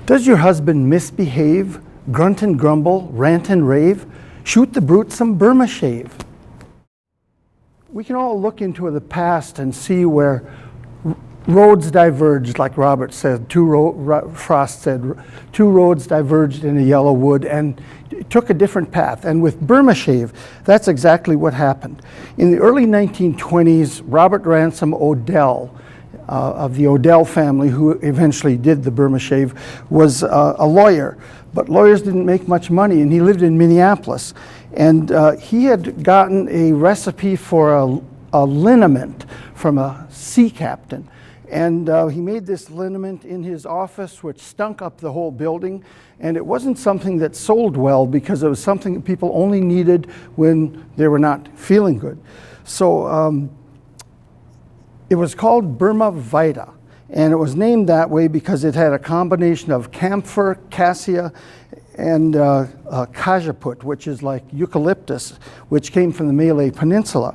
Does your husband misbehave, grunt and grumble, rant and rave? Shoot the brute some Burma shave. We can all look into the past and see where roads diverged, like Robert said, Frost said, two roads diverged in a yellow wood and took a different path. And with Burma shave, that's exactly what happened. In the early 1920s, Robert Ransom Odell, of the Odell family, who eventually did the Burma shave, was a lawyer. But lawyers didn't make much money, and he lived in Minneapolis. And he had gotten a recipe for a liniment from a sea captain. And he made this liniment in his office, which stunk up the whole building. And it wasn't something that sold well because it was something that people only needed when they were not feeling good. So it was called Burma Vita. And it was named that way because it had a combination of camphor, cassia, and cajeput, which is like eucalyptus, which came from the Malay Peninsula.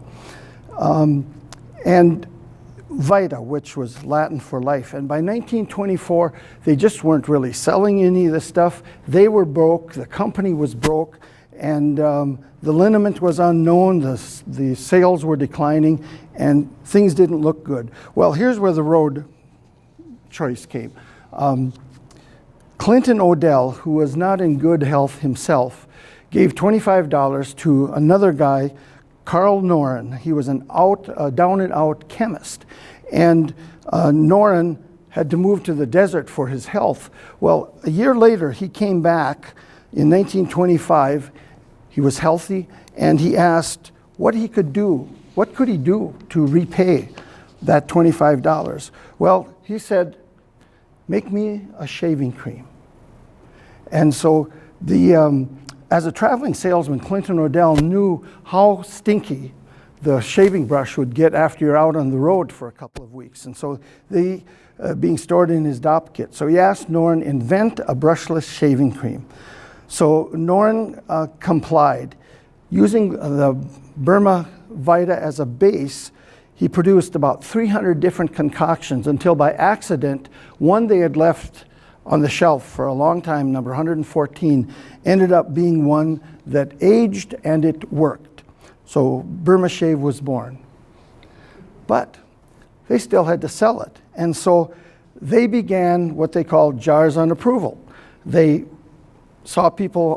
And Vita, which was Latin for life. And by 1924, they just weren't really selling any of the stuff. They were broke, the company was broke, and the liniment was unknown, the sales were declining, and things didn't look good. Well, here's where the road choice came. Clinton Odell, who was not in good health himself, gave $25 to another guy, Carl Noren. He was an down and out chemist. And Noren had to move to the desert for his health. Well, a year later, he came back in 1925. He was healthy, and he asked what he could do. What could he do to repay that $25? Well, he said, make me a shaving cream. And so as a traveling salesman, Clinton Odell knew how stinky the shaving brush would get after you're out on the road for a couple of weeks. And so being stored in his DOP kit. So he asked Noren, invent a brushless shaving cream. So Noren complied. Using the Burma Vita as a base, he produced about 300 different concoctions until by accident, one they had left on the shelf for a long time, number 114, ended up being one that aged and it worked. So Burma Shave was born. But they still had to sell it. And so they began what they called jars on approval. They saw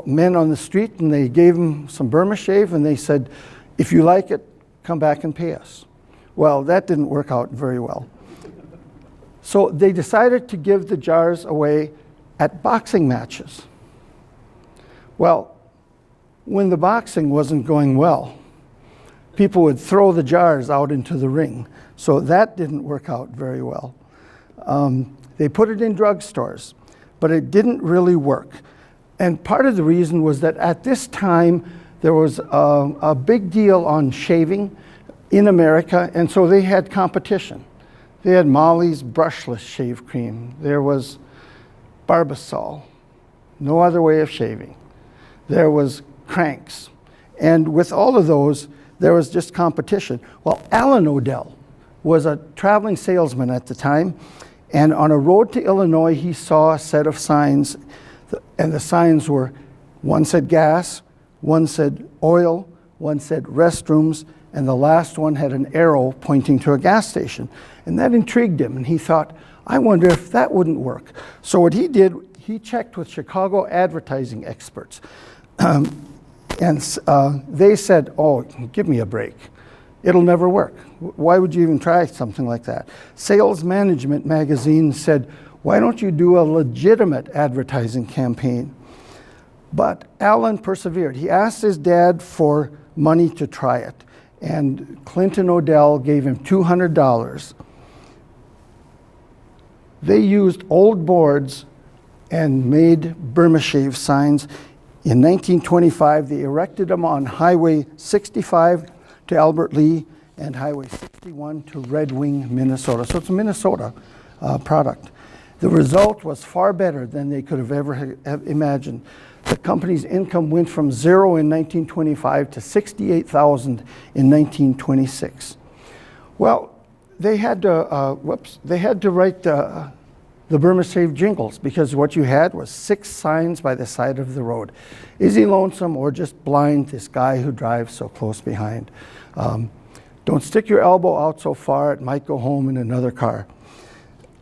men on the street and they gave them some Burma Shave and they said, if you like it, come back and pay us. Well, that didn't work out very well. So they decided to give the jars away at boxing matches. Well, when the boxing wasn't going well, people would throw the jars out into the ring. So that didn't work out very well. They put it in drugstores, but it didn't really work. And part of the reason was that at this time, there was a big deal on shaving in America, and so they had competition. They had Molly's brushless shave cream. There was Barbasol, no other way of shaving. There was Cranks. And with all of those, there was just competition. Well, Alan Odell was a traveling salesman at the time, and on a road to Illinois, he saw a set of signs, and the signs were, one said gas, one said oil, one said restrooms, and the last one had an arrow pointing to a gas station. And that intrigued him, and he thought, I wonder if that wouldn't work. So what he did, he checked with Chicago advertising experts. And they said, oh, give me a break. It'll never work. Why would you even try something like that? Sales Management magazine said, why don't you do a legitimate advertising campaign? But Alan persevered. He asked his dad for money to try it. And Clinton Odell gave him $200. They used old boards and made Burma Shave signs. In 1925, they erected them on Highway 65 to Albert Lea and Highway 61 to Red Wing, Minnesota. So it's a Minnesota product. The result was far better than they could have ever imagined. The company's income went from zero in 1925 to $68,000 in 1926. Well, they had to write the Burma Shave jingles, because what you had was 6 signs by the side of the road. Is he lonesome or just blind, this guy who drives so close behind? Don't stick your elbow out so far, it might go home in another car.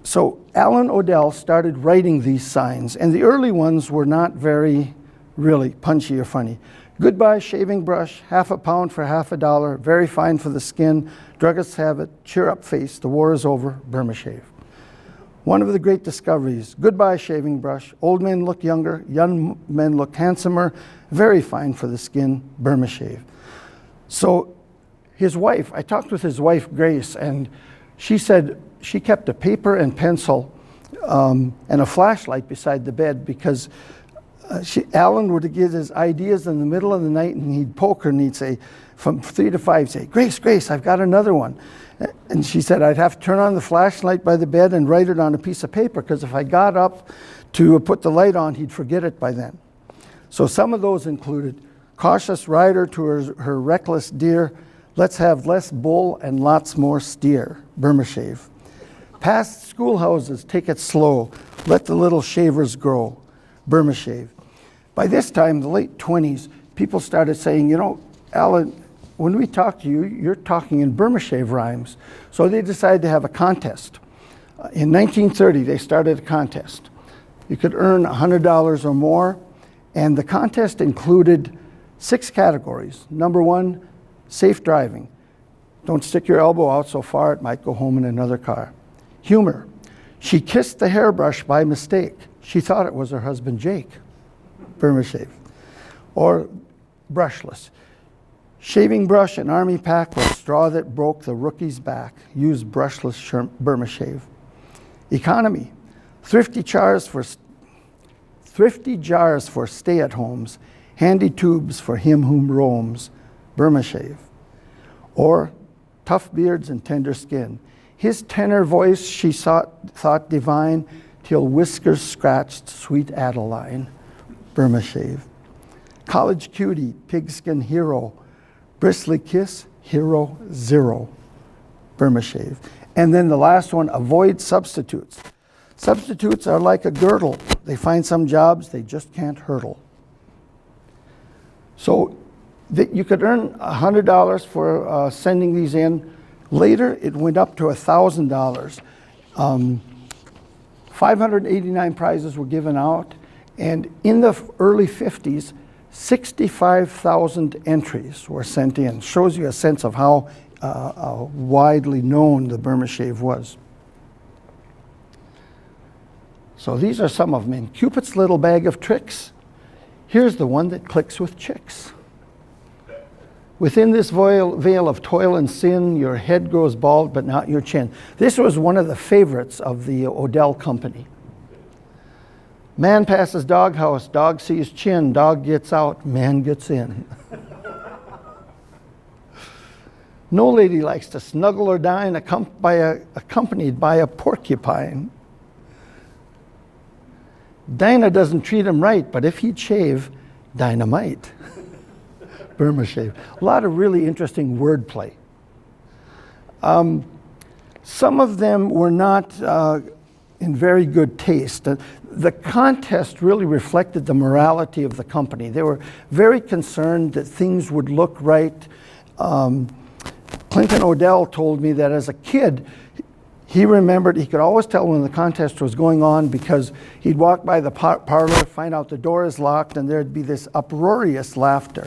So Alan Odell started writing these signs, and the early ones were not very really punchy or funny. Goodbye shaving brush, half a pound for half a dollar, very fine for the skin, druggists have it, cheer up face, the war is over, Burma Shave. One of the great discoveries, goodbye shaving brush, old men look younger, young men look handsomer, very fine for the skin, Burma Shave. So his wife, I talked with his wife Grace, and she said she kept a paper and pencil and a flashlight beside the bed, because Alan would get his ideas in the middle of the night, and he'd poke her and he'd say, from 3 to 5, say, Grace, Grace, I've got another one. And she said, I'd have to turn on the flashlight by the bed and write it on a piece of paper, because if I got up to put the light on, he'd forget it by then. So some of those included, cautious rider to her reckless deer, let's have less bull and lots more steer, Burma Shave. Past schoolhouses, take it slow, let the little shavers grow, Burma Shave. By this time, the late 20s, people started saying, you know, Alan, when we talk to you, you're talking in Burma Shave rhymes. So they decided to have a contest. In 1930, they started a contest. You could earn $100 or more, and the contest included 6 categories. Number 1, safe driving. Don't stick your elbow out so far, it might go home in another car. Humor. She kissed the hairbrush by mistake. She thought it was her husband, Jake. Burma Shave. Or brushless. Shaving brush and army pack was straw that broke the rookie's back. Use brushless Burma Shave. Economy. Thrifty jars for stay-at-homes. Handy tubes for him whom roams. Burma Shave. Or tough beards and tender skin. His tenor voice she thought divine, till whiskers scratched sweet Adeline. Burma Shave. College cutie, pigskin hero. Bristly kiss, hero 0. Burma Shave. And then the last one, avoid substitutes. Substitutes are like a girdle. They find some jobs they just can't hurdle. So you could earn $100 for sending these in. Later, it went up to $1,000. 589 prizes were given out, and in the early 50s, 65,000 entries were sent in. Shows you a sense of how widely known the Burma Shave was. So these are some of them. In Cupid's little bag of tricks, here's the one that clicks with chicks. Within this veil of toil and sin, your head grows bald, but not your chin. This was one of the favorites of the Odell Company. Man passes doghouse, dog sees chin, dog gets out, man gets in. No lady likes to snuggle or dine accompanied by a porcupine. Dinah doesn't treat him right, but if he'd shave, dynamite. Burma Shave. A lot of really interesting wordplay. Some of them were not in very good taste. The contest really reflected the morality of the company. They were very concerned that things would look right. Clinton Odell told me that as a kid, he remembered, he could always tell when the contest was going on, because he'd walk by the parlor, find out the door is locked, and there'd be this uproarious laughter.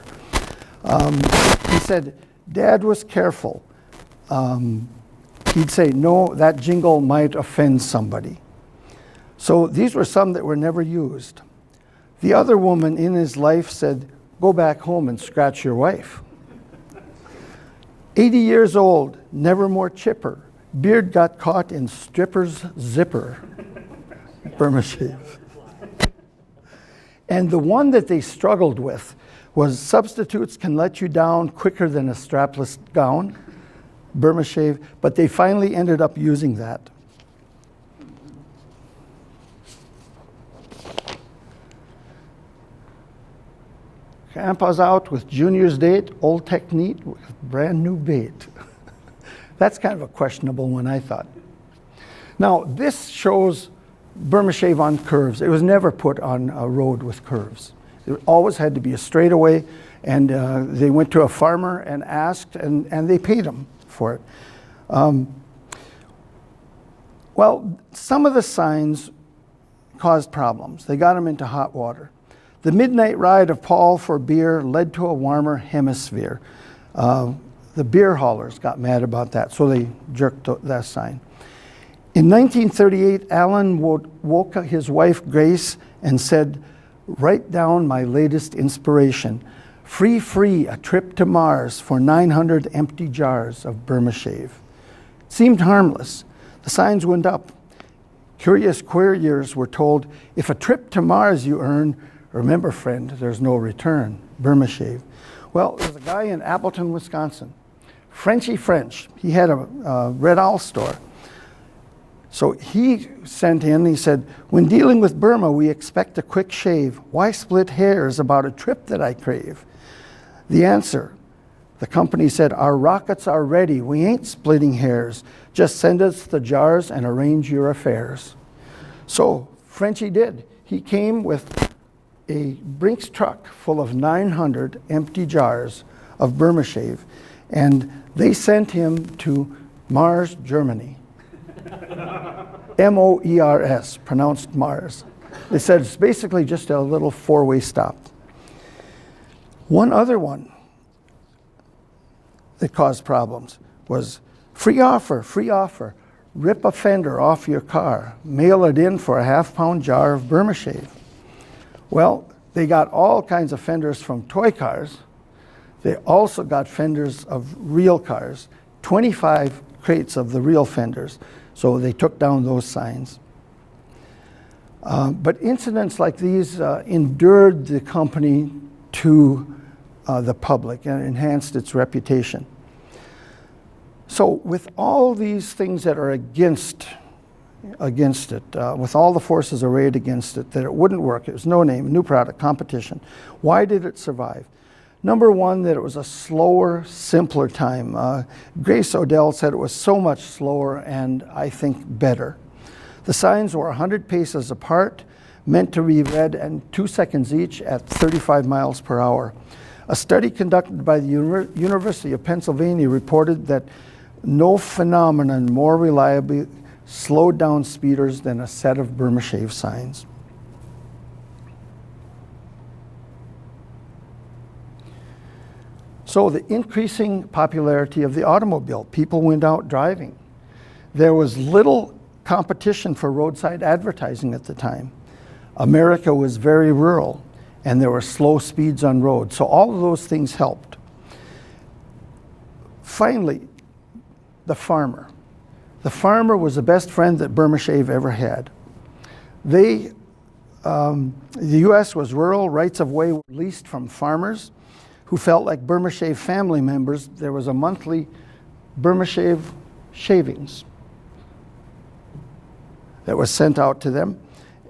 He said, Dad was careful. He'd say, no, that jingle might offend somebody. So these were some that were never used. The other woman in his life said, go back home and scratch your wife. 80 years old, never more chipper. Beard got caught in stripper's zipper. Burma Shave. And the one that they struggled with was substitutes can let you down quicker than a strapless gown. Burma Shave. But they finally ended up using that. Grandpa's out with Junior's date, old technique with brand new bait. That's kind of a questionable one, I thought. Now, this shows Burma shave on curves. It was never put on a road with curves. It always had to be a straightaway, and they went to a farmer and asked, and they paid him for it. Well, some of the signs caused problems. They got him into hot water. The midnight ride of Paul for beer led to a warmer hemisphere. The beer haulers got mad about that, so they jerked that sign. In 1938, Allen woke his wife, Grace, and said, "Write down my latest inspiration. Free, free, a trip to Mars for 900 empty jars of Burma shave." It seemed harmless. The signs went up. Curious queryers were told, "If a trip to Mars you earn, remember, friend, there's no return. Burma shave." Well, there's a guy in Appleton, Wisconsin, Frenchy French. He had a Red Owl store. So he sent in, he said, "When dealing with Burma, we expect a quick shave. Why split hairs about a trip that I crave?" The answer, the company said, "Our rockets are ready. We ain't splitting hairs. Just send us the jars and arrange your affairs." So Frenchy did. He came with a Brinks truck full of 900 empty jars of Burma shave, and they sent him to Mars, Germany. M-O-E-R-S, pronounced Mars. They said it's basically just a little four-way stop. One other one that caused problems was free offer, rip a fender off your car, mail it in for a half-pound jar of Burma shave. Well, they got all kinds of fenders from toy cars. They also got fenders of real cars, 25 crates of the real fenders. So they took down those signs. But incidents like these endured the company to the public and enhanced its reputation. So with all these things that are against it, with all the forces arrayed against it, that it wouldn't work, it was no name, new product, competition. Why did it survive? Number one, that it was a slower, simpler time. Grace Odell said it was so much slower and I think better. The signs were 100 paces apart, meant to be read in 2 seconds each at 35 miles per hour. A study conducted by the University of Pennsylvania reported that no phenomenon more reliably slowed down speeders than a set of Burma shave signs. So the increasing popularity of the automobile, people went out driving. There was little competition for roadside advertising at the time. America was very rural and there were slow speeds on roads. So all of those things helped. Finally, the farmer. The farmer was the best friend that Burma shave ever had. The U.S. was rural, rights of way were leased from farmers who felt like Burma shave family members. There was a monthly Burma shave shavings that was sent out to them.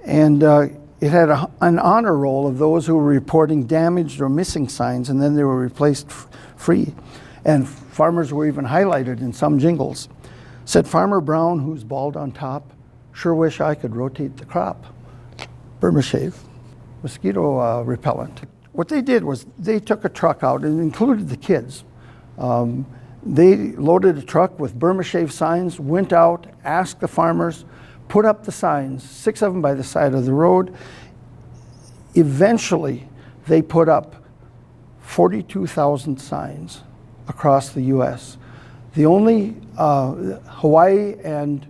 And it had an honor roll of those who were reporting damaged or missing signs, and then they were replaced free. And farmers were even highlighted in some jingles. Said Farmer Brown, who's bald on top, "Sure wish I could rotate the crop." Burma shave, mosquito repellent. What they did was they took a truck out and included the kids. They loaded a truck with Burma shave signs, went out, asked the farmers, put up the signs, 6 of them by the side of the road. Eventually, they put up 42,000 signs across the U.S. The only Hawaii and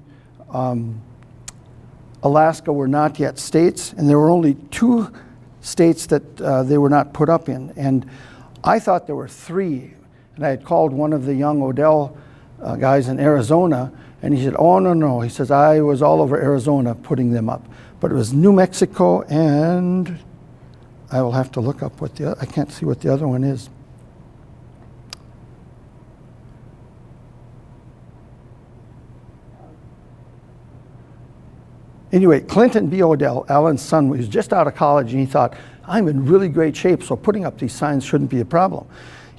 Alaska were not yet states, and there were only 2 states that they were not put up in. And I thought there were 3. And I had called one of the young Odell guys in Arizona, and he said, "Oh, no." He says, "I was all over Arizona putting them up." But it was New Mexico, and I will have to look up what I can't see what the other one is. Anyway, Clinton B. Odell, Allen's son, was just out of college, and he thought, I'm in really great shape, so putting up these signs shouldn't be a problem.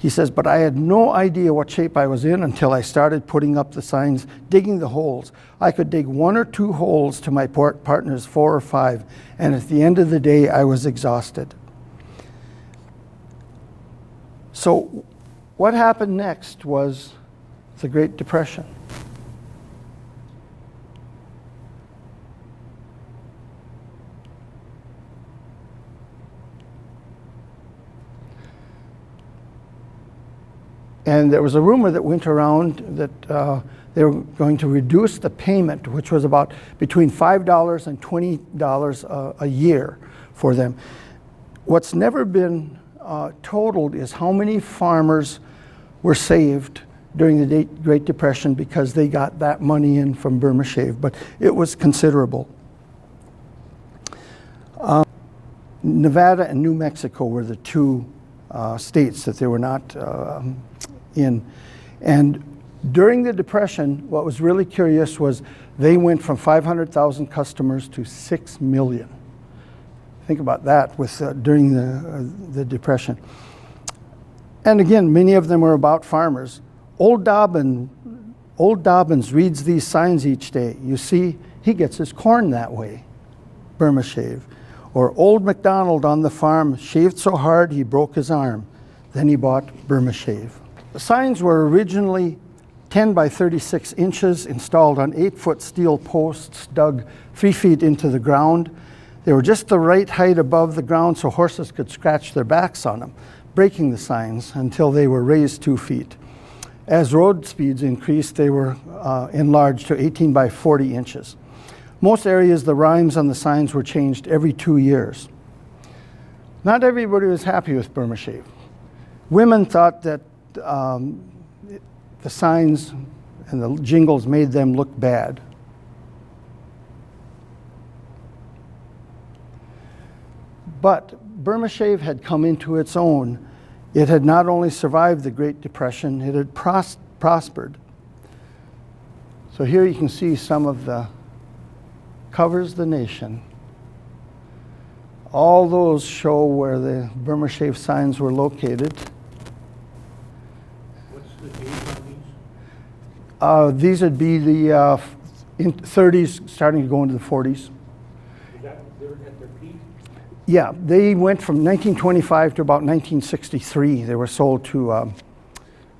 He says, but I had no idea what shape I was in until I started putting up the signs, digging the holes. I could dig 1 or 2 holes to my partner's 4 or 5, and at the end of the day, I was exhausted. So what happened next was the Great Depression. And there was a rumor that went around that they were going to reduce the payment, which was about between $5 and $20 a year for them. What's never been totaled is how many farmers were saved during the Great Depression because they got that money in from Burma Shave, but it was considerable. Nevada and New Mexico were the 2 states that they were not in. And during the Depression, what was really curious was they went from 500,000 customers to 6 million. Think about that with during the Depression. And again, many of them were about farmers. Old Dobbins reads these signs each day. You see, he gets his corn that way, Burma Shave. Or Old MacDonald on the farm shaved so hard he broke his arm. Then he bought Burma Shave. The signs were originally 10 by 36 inches, installed on 8-foot steel posts dug 3 feet into the ground. They were just the right height above the ground so horses could scratch their backs on them, breaking the signs until they were raised 2 feet. As road speeds increased, they were enlarged to 18 by 40 inches. Most areas, the rhymes on the signs were changed every 2 years. Not everybody was happy with Burma Shave. Women thought that the signs and the jingles made them look bad. But Burma Shave had come into its own. It had not only survived the Great Depression, it had prospered. So here you can see some of the covers the nation. All those show where the Burma Shave signs were located. What's the date on these? These would be the 30s, starting to go into the 40s. Is that they're at their peak? Yeah, they went from 1925 to about 1963. They were sold to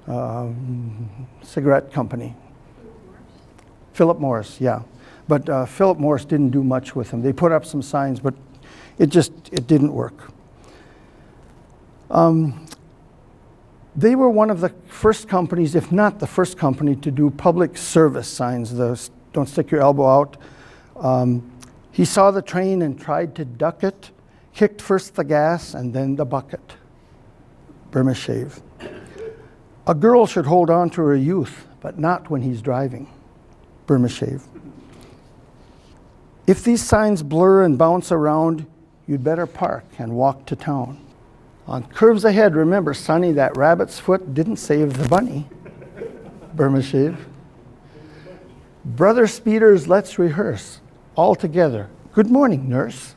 a cigarette company. Philip Morris, yeah. But Philip Morris didn't do much with them. They put up some signs, but it didn't work. They were one of the first companies, if not the first company, to do public service signs, the don't stick your elbow out. He saw the train and tried to duck it, kicked first the gas and then the bucket. Burma Shave. A girl should hold on to her youth, but not when he's driving. Burma Shave. If these signs blur and bounce around, you'd better park and walk to town. On curves ahead, remember, Sonny, that rabbit's foot didn't save the bunny. Burma Shave. Brother speeders, let's rehearse. All together. Good morning, nurse.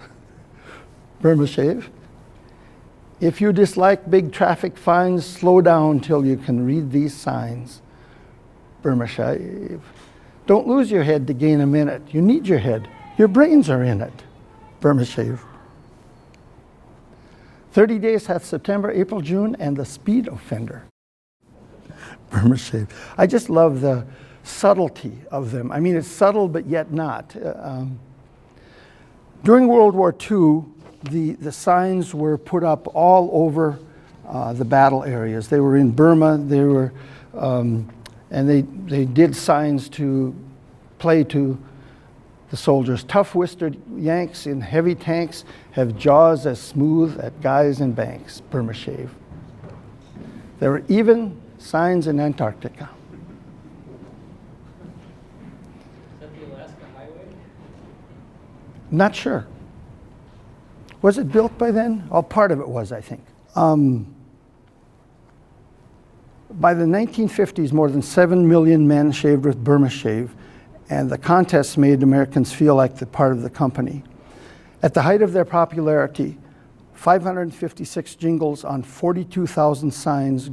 Burma Shave. If you dislike big traffic fines, slow down till you can read these signs. Burma Shave. Don't lose your head to gain a minute. You need your head. Your brains are in it. Burma Shave. 30 days hath September, April, June, and the speed offender. Burma Shave. I just love the subtlety of them. I mean, it's subtle, but yet not. During World War II, the signs were put up all over the battle areas. They were in Burma. They were, and they did signs to play to the soldiers. Tough-whiskered Yanks in heavy tanks have jaws as smooth as guys in banks. Burma Shave. There were even signs in Antarctica. Is that the Alaska Highway? Not sure. Was it built by then? Oh, part of it was, I think. By the 1950s, more than 7 million men shaved with Burma Shave, and the contests made Americans feel like the part of the company. At the height of their popularity, 556 jingles on 42,000 signs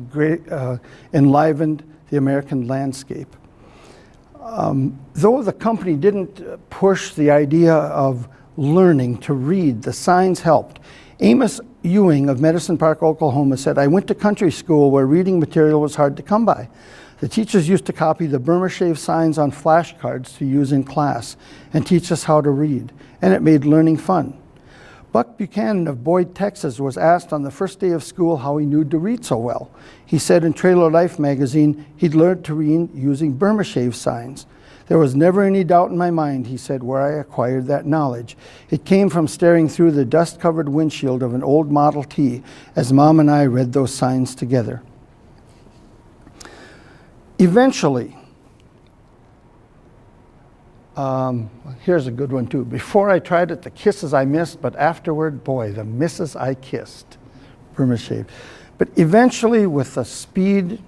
enlivened the American landscape. Though the company didn't push the idea of learning to read, the signs helped. Amos Ewing of Medicine Park, Oklahoma said, "I went to country school where reading material was hard to come by. The teachers used to copy the Burma shave signs on flashcards to use in class and teach us how to read, and it made learning fun." Buck Buchanan of Boyd, Texas was asked on the first day of school how he knew to read so well. He said in Trailer Life magazine he'd learned to read using Burma shave signs. "There was never any doubt in my mind," he said, "where I acquired that knowledge. It came from staring through the dust-covered windshield of an old Model T as Mom and I read those signs together." Eventually, here's a good one too. "Before I tried it, the kisses I missed, but afterward, boy, the misses I kissed." Burma shave. But eventually, with the speed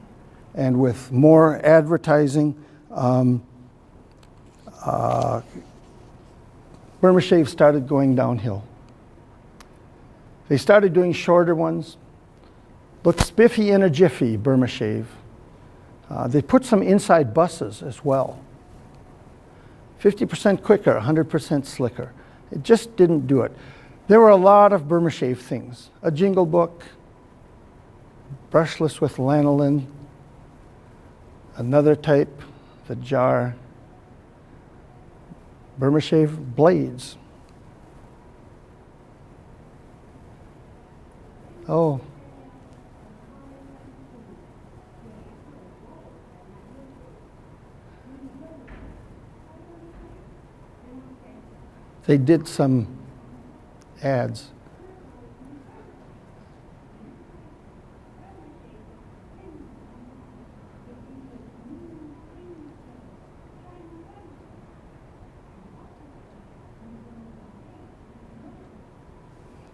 and with more advertising, Burma shave started going downhill. They started doing shorter ones. Look spiffy in a jiffy, Burma shave. They put some inside buses as well. 50% quicker, 100% slicker. It just didn't do it. There were a lot of Burma shave things. A jingle book, brushless with lanolin, another type, the jar, Burma shave blades. Oh. They did some ads.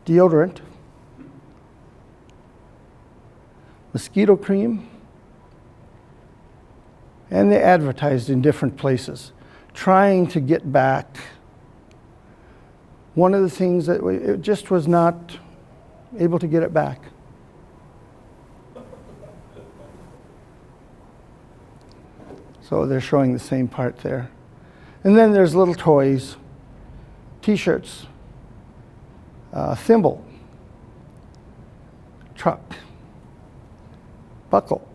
Deodorant, mosquito cream, and they advertised in different places, trying to get back. One of the things that it just was not able to get it back. So they're showing the same part there. And then there's little toys, t-shirts, thimble, truck, buckle.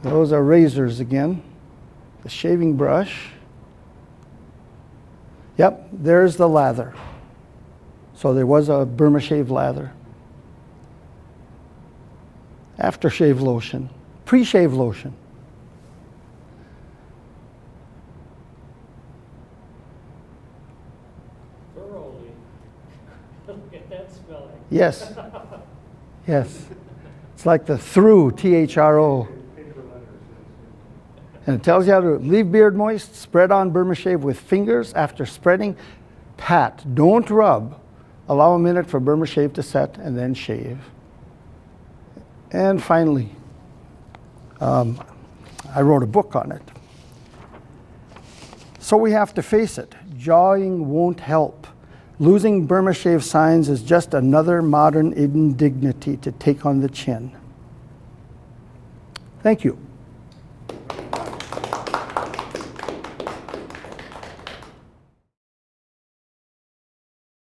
Those are razors again. The shaving brush. Yep, there's the lather. So there was a Burma shave lather. Aftershave lotion, pre-shave lotion. Thoroughly. Look at that spelling. Yes. Yes. It's like the through, T-H-R-O. And it tells you how to leave beard moist, spread on Burma shave with fingers. After spreading, pat, don't rub. Allow a minute for Burma shave to set and then shave. And finally, I wrote a book on it. So we have to face it, jawing won't help. Losing Burma shave signs is just another modern indignity to take on the chin. Thank you.